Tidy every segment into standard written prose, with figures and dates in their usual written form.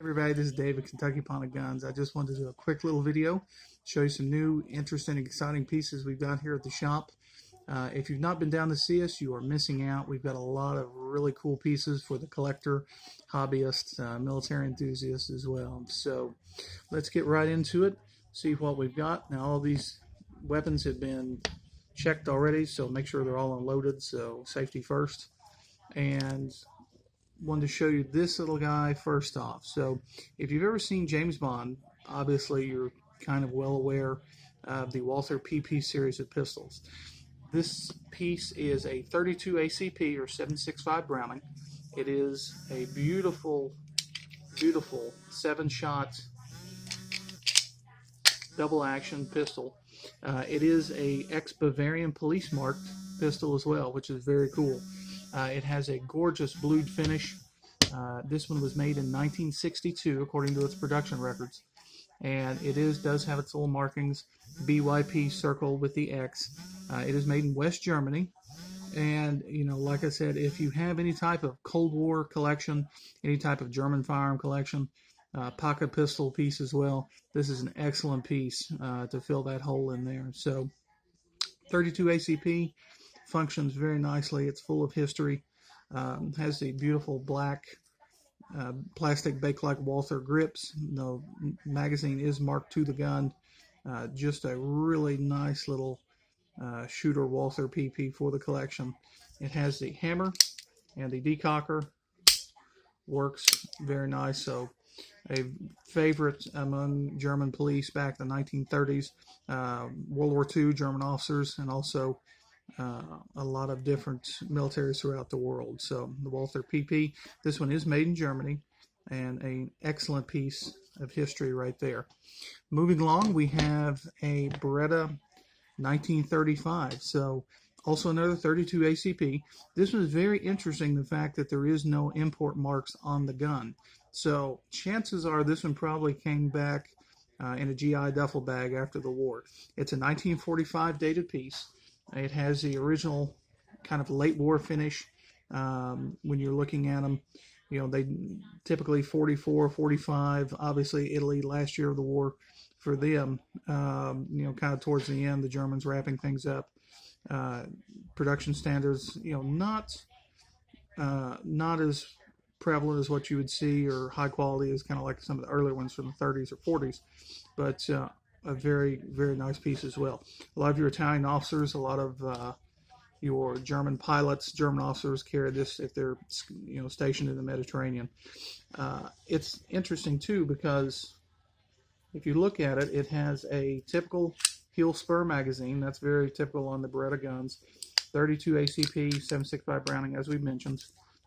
Everybody, this is David, Kentucky Ponted Guns. I just wanted to do a quick little video, show you some new, interesting, exciting pieces we've got here at the shop. If you've not been down to see us, you are missing out. We've got a lot of really cool pieces for the collector, hobbyist, military enthusiast as well. So let's get right into it, see what we've got. Now all these weapons have been checked already, so make sure they're all unloaded, so safety first. And wanted to show you this little guy first off. So if you've ever seen James Bond, obviously you're kind of well aware of the Walther PP series of pistols. This piece is a 32 ACP or 7.65 Browning. It is a beautiful, beautiful 7-shot double action pistol. It is a ex-Bavarian police marked pistol as well, which is very cool. It has a gorgeous blued finish. This one was made in 1962, according to its production records, and it does have its little markings, BYP circle with the X. It is made in West Germany, and like I said, if you have any type of Cold War collection, any type of German firearm collection, pocket pistol piece as well, this is an excellent piece to fill that hole in there. So 32 ACP. Functions very nicely. It's full of history. Has the beautiful black plastic Bakelite Walther grips. The magazine is marked to the gun. Just a really nice little shooter Walther PP for the collection. It has the hammer and the decocker. Works very nice. So a favorite among German police back in the 1930s, World War II German officers, and also a lot of different militaries throughout the world. So the Walther PP, this one is made in Germany, and an excellent piece of history right there. Moving along, we have a Beretta 1935. So also another 32 ACP. This one is very interesting, the fact that there is no import marks on the gun. So chances are this one probably came back in a GI duffel bag after the war. It's a 1945 dated piece. It has the original kind of late war finish. When you're looking at them, they typically 44, 45. Obviously, Italy last year of the war for them. Kind of towards the end, the Germans wrapping things up. Production standards, not as prevalent as what you would see, or high quality as kind of like some of the earlier ones from the 30s or 40s, but a very, very nice piece as well. A lot of your Italian officers, a lot of your German pilots, German officers carry this if they're stationed in the Mediterranean. It's interesting too, because if you look at it, it has a typical heel spur magazine. That's very typical on the Beretta guns. 32 ACP, 7.65 Browning, as we mentioned.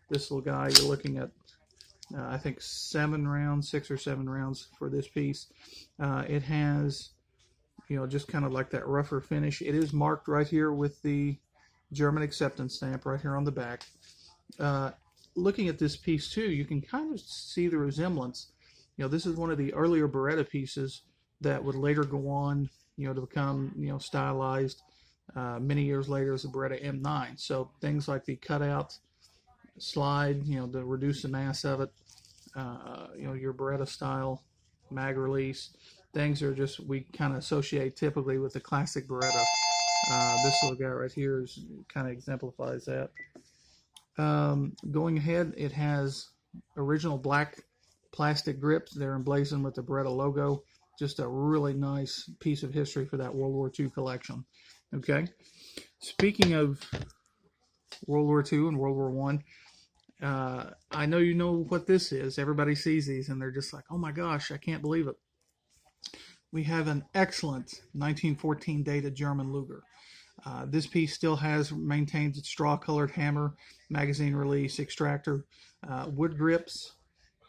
This little guy, you're looking at I think 7 rounds, 6 or 7 rounds for this piece. It has, just kind of like that rougher finish. It is marked right here with the German acceptance stamp right here on the back. Looking at this piece too, you can kind of see the resemblance. This is one of the earlier Beretta pieces that would later go on, to become, stylized many years later as the Beretta M9. So things like the cutout slide, to reduce the mass of it, your Beretta style mag release, things are just, we kind of associate typically with the classic Beretta. This little guy right here kind of exemplifies that. Going ahead, it has original black plastic grips. They're emblazoned with the Beretta logo. Just a really nice piece of history for that World War II collection. Okay, speaking of World War II and World War I, I know you know what this is. Everybody sees these and they're just like, oh my gosh, I can't believe it. We have an excellent 1914 dated German Luger. This piece still maintains its straw-colored hammer, magazine release, extractor, wood grips.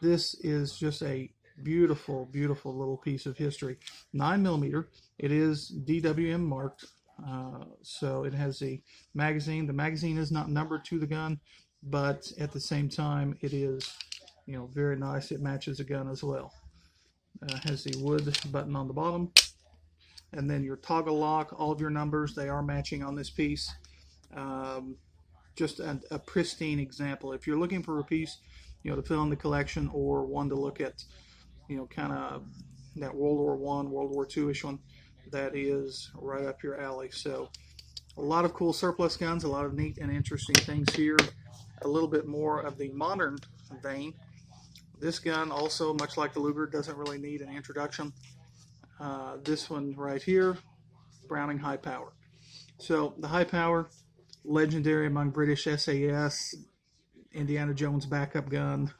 This is just a beautiful, beautiful little piece of history. 9mm. It is DWM marked. So it has the magazine. The magazine is not numbered to the gun, but at the same time, it is, very nice. It matches the gun as well. Has the wood button on the bottom, and then your toggle lock. All of your numbers, they are matching on this piece. Just a pristine example. If you're looking for a piece to fill in the collection, or one to look at, kind of that World War I, World War II-ish one, that is right up your alley. So a lot of cool surplus guns, a lot of neat and interesting things here. A little bit more of the modern vein. This gun also, much like the Luger, doesn't really need an introduction. This one right here, Browning High Power. So the High Power, legendary among British SAS, Indiana Jones backup gun.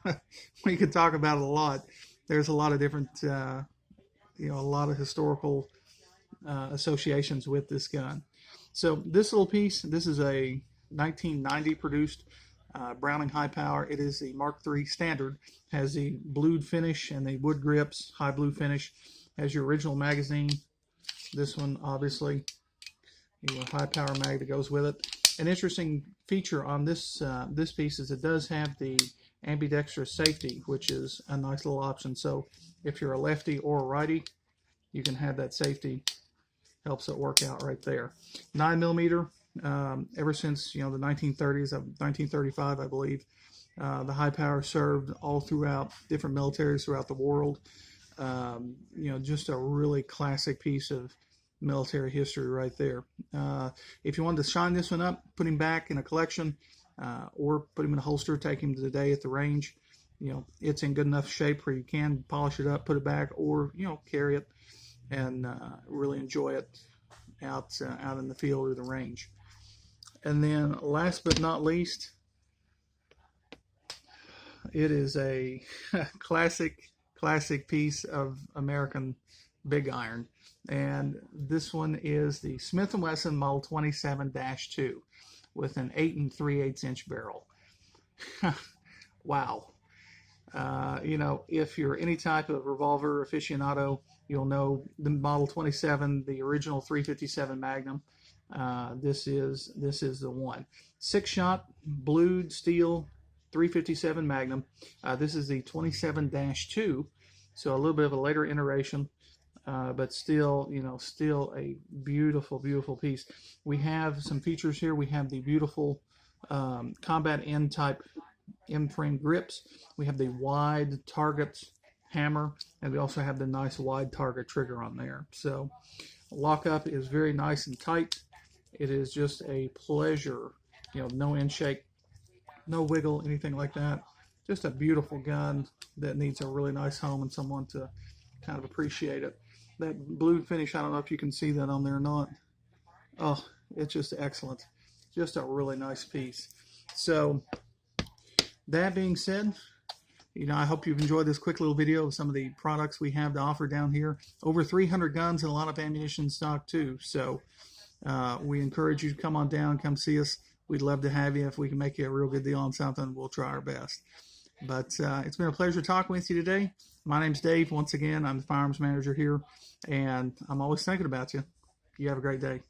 We could talk about it a lot. There's a lot of different, a lot of historical associations with this gun. So this little piece, this is a 1990 produced Browning High Power. It is the Mark III standard. Has the blued finish and the wood grips, high blue finish. Has your original magazine. This one, obviously, high power mag that goes with it. An interesting feature on this this piece is it does have the ambidextrous safety, which is a nice little option. So if you're a lefty or a righty, you can have that safety. Helps it work out right there. 9mm. Ever since the 1930s, 1935, I believe, the High Power served all throughout different militaries throughout the world. Just a really classic piece of military history right there. If you wanted to shine this one up, put him back in a collection, or put him in a holster, take him to the day at the range, it's in good enough shape where you can polish it up, put it back, or carry it and really enjoy it out in the field or the range. And then last but not least, it is a classic piece of American big iron, and this one is the Smith & Wesson Model 27-2 with an 8 3/8 inch barrel. Wow. If you're any type of revolver aficionado, you'll know the Model 27, the original 357 Magnum. This is the one. 6-shot blued steel 357 Magnum. This is the 27-2, so a little bit of a later iteration, but still a beautiful piece. We have some features here. We have the beautiful combat end type M-frame grips. We have the wide target hammer, and we also have the nice wide target trigger on there. So lockup is very nice and tight. It is just a pleasure. No end shake, no wiggle, anything like that. Just a beautiful gun that needs a really nice home and someone to kind of appreciate it. That blue finish, I don't know if you can see that on there or not. Oh, it's just excellent. Just a really nice piece. So that being said, I hope you've enjoyed this quick little video of some of the products we have to offer down here. Over 300 guns and a lot of ammunition stock too. So we encourage you to come on down, come see us. We'd love to have you. If we can make you a real good deal on something, we'll try our best. But it's been a pleasure talking with you today. My name's Dave. Once again, I'm the firearms manager here, and I'm always thinking about you. You have a great day.